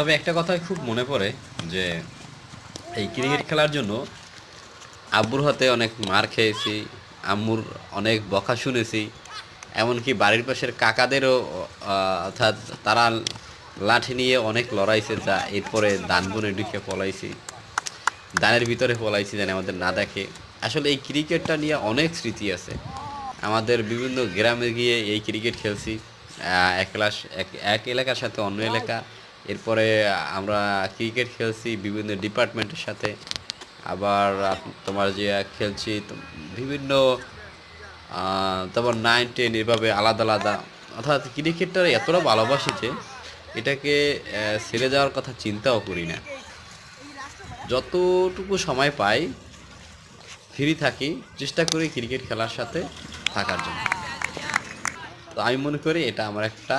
তবে একটা কথাই খুব মনে পড়ে যে এই ক্রিকেট খেলার জন্য আব্বুর হাতে অনেক মার খেয়েছি, আম্মুর অনেক বকা শুনেছি। এমনকি বাড়ির পাশের কাকাদেরও অর্থাৎ তারা লাঠি নিয়ে অনেক লড়াইছে, যা এরপরে দান বনে ঢুকে পলাইছি, দানের ভিতরে পলাইছি যেন আমাদের না দেখে। আসলে এই ক্রিকেটটা নিয়ে অনেক স্মৃতি আছে। আমাদের বিভিন্ন গ্রামে গিয়ে এই ক্রিকেট খেলছি, এক এলাকার সাথে অন্য এলাকা। এরপরে আমরা ক্রিকেট খেলছি বিভিন্ন ডিপার্টমেন্টের সাথে। আবার তোমার যে খেলছি বিভিন্ন তারপর 9, 10 এভাবে আলাদা আলাদা। অর্থাৎ ক্রিকেটটা এতটা ভালোবাসি যে এটাকে ছেড়ে যাওয়ার কথা চিন্তাও করি না। যতটুকু সময় পাই, ফ্রি থাকি, চেষ্টা করি ক্রিকেট খেলার সাথে থাকার জন্য। তো আমি মনে করি এটা আমার একটা